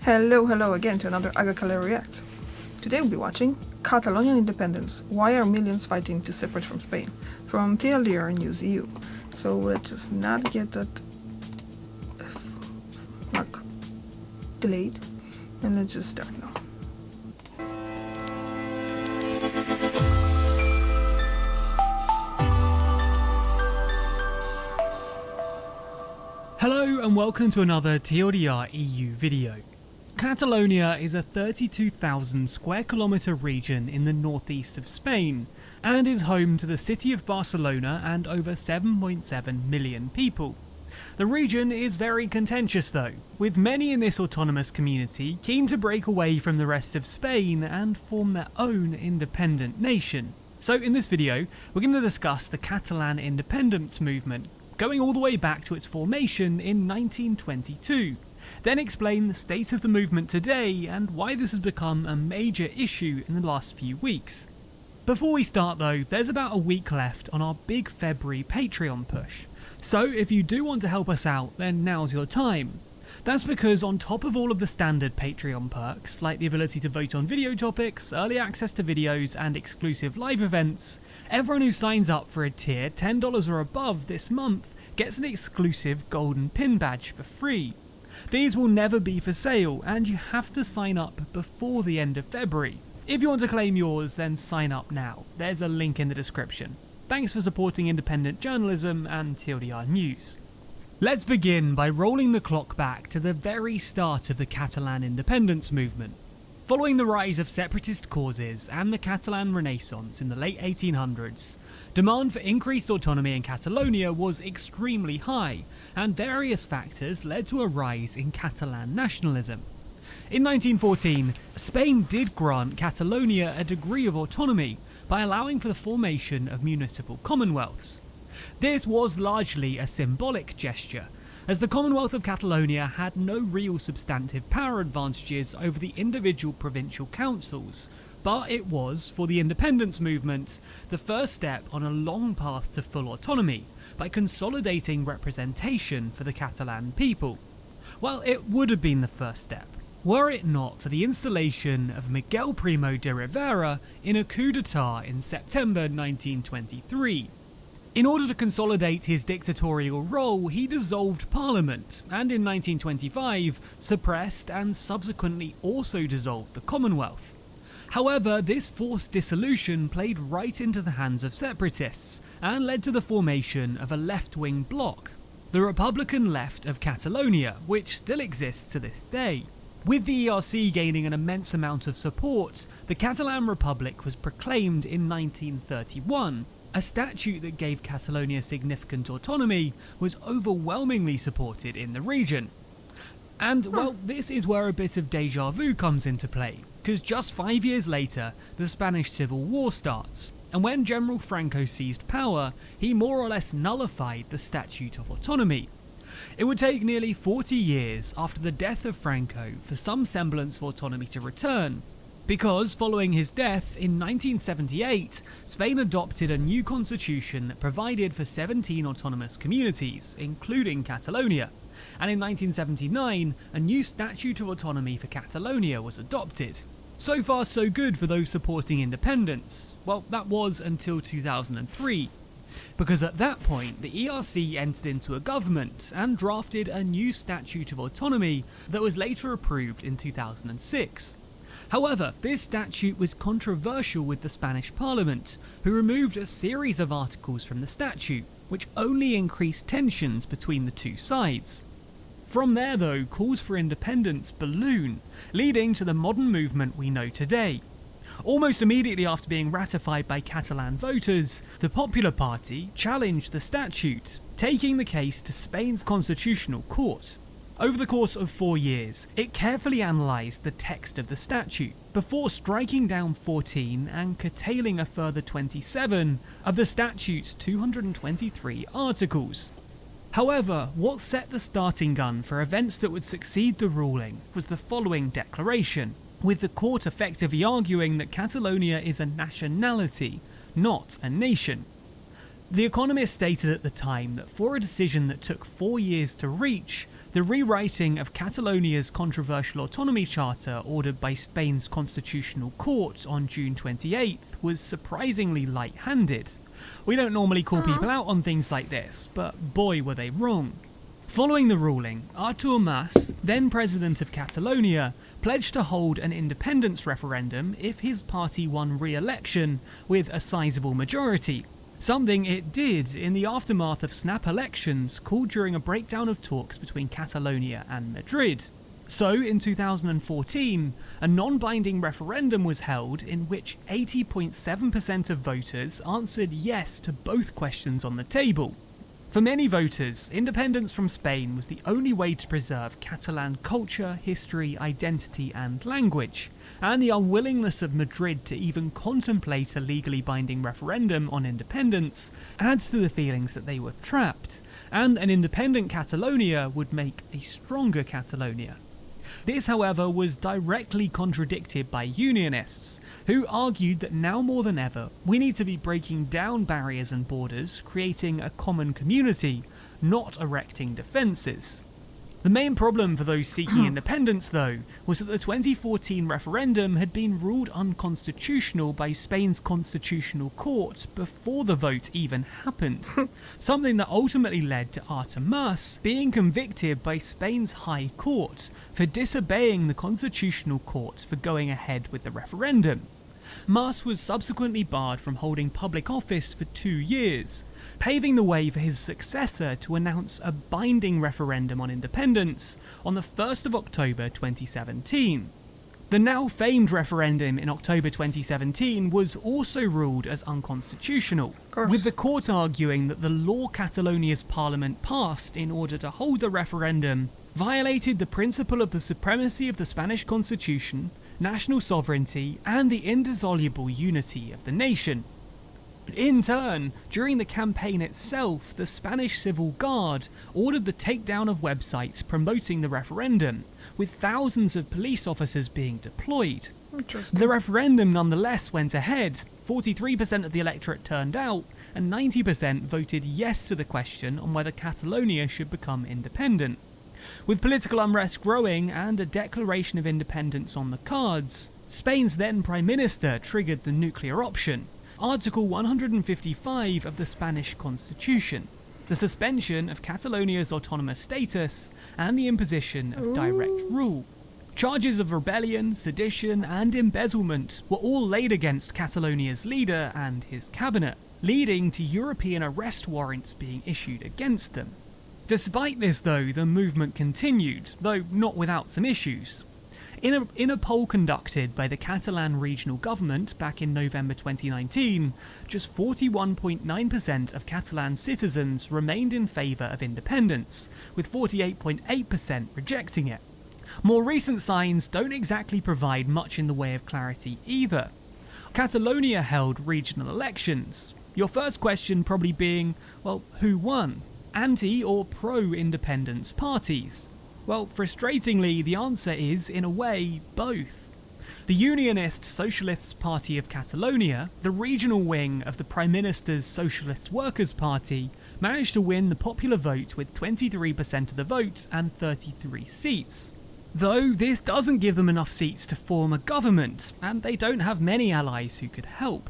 Hello again to another Agacala React. Today we'll be watching Catalonian independence. Why are millions fighting to separate from Spain? From TLDR News EU. So let's just not get that delayed, and let's just start now. Hello and welcome to another TLDR EU video. Catalonia is a 32,000 square kilometre region in the northeast of Spain and is home to the city of Barcelona and over 7.7 million people. The region is very contentious though, with many in this autonomous community keen to break away from the rest of Spain and form their own independent nation. So in this video, we're going to discuss the Catalan independence movement, going all the way back to its formation in 1922, then explain the state of the movement today and why this has become a major issue in the last few weeks. Before we start though, there's about a week left on our big February Patreon push, so if you do want to help us out, then now's your time. That's because on top of all of the standard Patreon perks, like the ability to vote on video topics, early access to videos and exclusive live events, everyone who signs up for a tier $10 or above this month gets an exclusive golden pin badge for free. These will never be for sale and you have to sign up before the end of February. If you want to claim yours, then sign up now. There's a link in the description. Thanks for supporting independent journalism and TLDR News. Let's begin by rolling the clock back to the very start of the Catalan independence movement. Following the rise of separatist causes and the Catalan Renaissance in the late 1800s, demand for increased autonomy in Catalonia was extremely high, and various factors led to a rise in Catalan nationalism. In 1914, Spain did grant Catalonia a degree of autonomy by allowing for the formation of municipal commonwealths. This was largely a symbolic gesture, as the Commonwealth of Catalonia had no real substantive power advantages over the individual provincial councils, but it was, for the independence movement, the first step on a long path to full autonomy by consolidating representation for the Catalan people. Well, it would have been the first step, were it not for the installation of Miguel Primo de Rivera in a coup d'etat in September 1923. In order to consolidate his dictatorial role, he dissolved Parliament, and in 1925 suppressed and subsequently also dissolved the Commonwealth. However, this forced dissolution played right into the hands of separatists, and led to the formation of a left-wing bloc, the Republican Left of Catalonia, which still exists to this day. With the ERC gaining an immense amount of support, the Catalan Republic was proclaimed in 1931. A statute that gave Catalonia significant autonomy was overwhelmingly supported in the region. And, well, this is where a bit of deja vu comes into play, because just 5 years later, the Spanish Civil War starts, and when General Franco seized power, he more or less nullified the Statute of Autonomy. It would take nearly 40 years after the death of Franco for some semblance of autonomy to return, because following his death in 1978, Spain adopted a new constitution that provided for 17 autonomous communities, including Catalonia, and in 1979, a new Statute of Autonomy for Catalonia was adopted. So far so good for those supporting independence. Well, that was until 2003. Because at that point, the ERC entered into a government and drafted a new Statute of Autonomy that was later approved in 2006. However, this statute was controversial with the Spanish Parliament, who removed a series of articles from the statute, which only increased tensions between the two sides. From there though, calls for independence balloon, leading to the modern movement we know today. Almost immediately after being ratified by Catalan voters, the Popular Party challenged the statute, taking the case to Spain's Constitutional Court. Over the course of 4 years, it carefully analysed the text of the statute, before striking down 14 and curtailing a further 27 of the statute's 223 articles. However, what set the starting gun for events that would succeed the ruling was the following declaration, with the court effectively arguing that Catalonia is a nationality, not a nation. The Economist stated at the time that for a decision that took 4 years to reach, The rewriting of Catalonia's controversial autonomy charter ordered by Spain's constitutional court on June 28th was surprisingly light-handed. We don't normally call people out on things like this, but boy were they wrong. Following the ruling, Artur Mas, then president of Catalonia, pledged to hold an independence referendum if his party won re-election with a sizable majority. Something it did in the aftermath of snap elections called during a breakdown of talks between Catalonia and Madrid. So, in 2014, a non-binding referendum was held in which 80.7% of voters answered yes to both questions on the table. For many voters, independence from Spain was the only way to preserve Catalan culture, history, identity and language, and the unwillingness of Madrid to even contemplate a legally binding referendum on independence adds to the feelings that they were trapped, and an independent Catalonia would make a stronger Catalonia. This, however, was directly contradicted by unionists, who argued that now more than ever, we need to be breaking down barriers and borders, creating a common community, not erecting defences. The main problem for those seeking independence, though, was that the 2014 referendum had been ruled unconstitutional by Spain's constitutional court before the vote even happened, something that ultimately led to Artur Mas being convicted by Spain's High Court for disobeying the constitutional court for going ahead with the referendum. Mas was subsequently barred from holding public office for 2 years, paving the way for his successor to announce a binding referendum on independence on the 1st of October 2017. The now famed referendum in October 2017 was also ruled as unconstitutional, with the court arguing that the law Catalonia's parliament passed in order to hold the referendum violated the principle of the supremacy of the Spanish constitution, national sovereignty, and the indissoluble unity of the nation. In turn, during the campaign itself, the Spanish Civil Guard ordered the takedown of websites promoting the referendum, with thousands of police officers being deployed. The referendum nonetheless went ahead. 43% of the electorate turned out, and 90% voted yes to the question on whether Catalonia should become independent. With political unrest growing and a declaration of independence on the cards, Spain's then Prime Minister triggered the nuclear option, Article 155 of the Spanish Constitution, the suspension of Catalonia's autonomous status and the imposition of direct rule. Charges of rebellion, sedition and embezzlement were all laid against Catalonia's leader and his cabinet, leading to European arrest warrants being issued against them. Despite this, though, the movement continued, though not without some issues. In a poll conducted by the Catalan regional government back in November 2019, just 41.9% of Catalan citizens remained in favour of independence, with 48.8% rejecting it. More recent signs don't exactly provide much in the way of clarity either. Catalonia held regional elections. Your first question probably being, well, who won? Anti- or pro-independence parties? Well, frustratingly, the answer is, in a way, both. The Unionist Socialists Party of Catalonia, the regional wing of the Prime Minister's Socialist Workers' Party, managed to win the popular vote with 23% of the vote and 33 seats. Though this doesn't give them enough seats to form a government, and they don't have many allies who could help.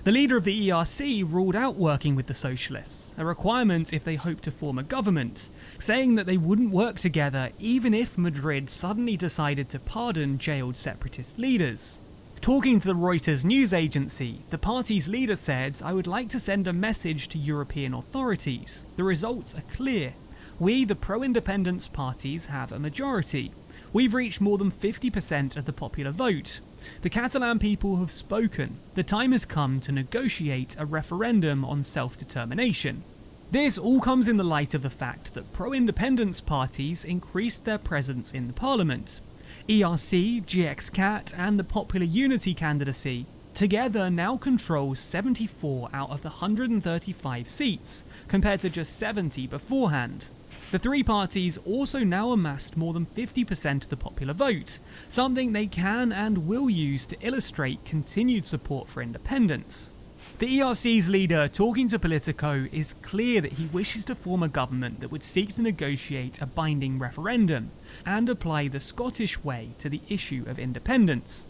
The leader of the ERC ruled out working with the Socialists, a requirement if they hoped to form a government, saying that they wouldn't work together even if Madrid suddenly decided to pardon jailed separatist leaders. Talking to the Reuters news agency, the party's leader said, "I would like to send a message to European authorities. The results are clear. We, the pro-independence parties, have a majority. We've reached more than 50% of the popular vote. The Catalan people have spoken. The time has come to negotiate a referendum on self-determination." This all comes in the light of the fact that pro-independence parties increased their presence in the parliament. ERC, GXCAT and the Popular Unity candidacy together now control 74 out of the 135 seats, compared to just 70 beforehand. The three parties also now amassed more than 50% of the popular vote, something they can and will use to illustrate continued support for independence. The ERC's leader, talking to Politico, is clear that he wishes to form a government that would seek to negotiate a binding referendum and apply the Scottish way to the issue of independence.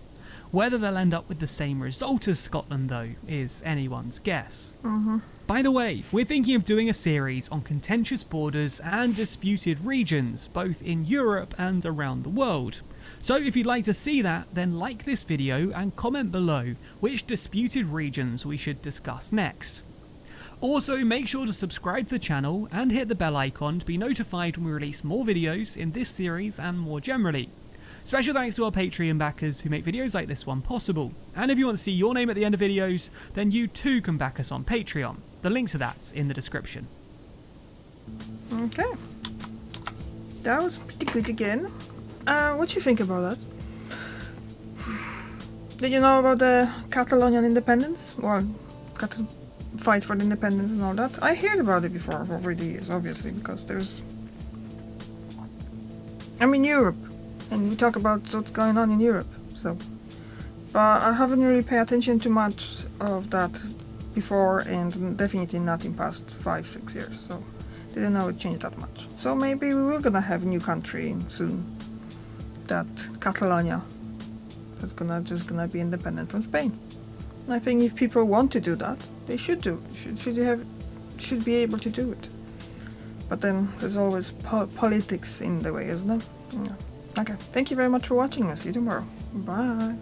Whether they'll end up with the same result as Scotland, though, is anyone's guess. By the way, we're thinking of doing a series on contentious borders and disputed regions, both in Europe and around the world. So if you'd like to see that, then like this video and comment below which disputed regions we should discuss next. Also, make sure to subscribe to the channel and hit the bell icon to be notified when we release more videos in this series and more generally. Special thanks to our Patreon backers who make videos like this one possible. And if you want to see your name at the end of videos, then you too can back us on Patreon. The link to that's in the description. Okay. That was pretty good again. What do you think about that? Did you know about the Catalonian independence? Well, fight for the independence and all that? I heard about it before over the years, obviously, because there's... I'm in Europe, and we talk about what's going on in Europe, so... But I haven't really paid attention to much of that before, and definitely not in past 5-6 years, so... Didn't know it changed that much. So maybe we will gonna have a new country soon. That Catalonia that's just gonna be independent from Spain. And I think if people want to do that, they should do. Should be able to do it. But then there's always politics in the way, isn't there? Yeah. Okay. Thank you very much for watching. I'll see you tomorrow. Bye.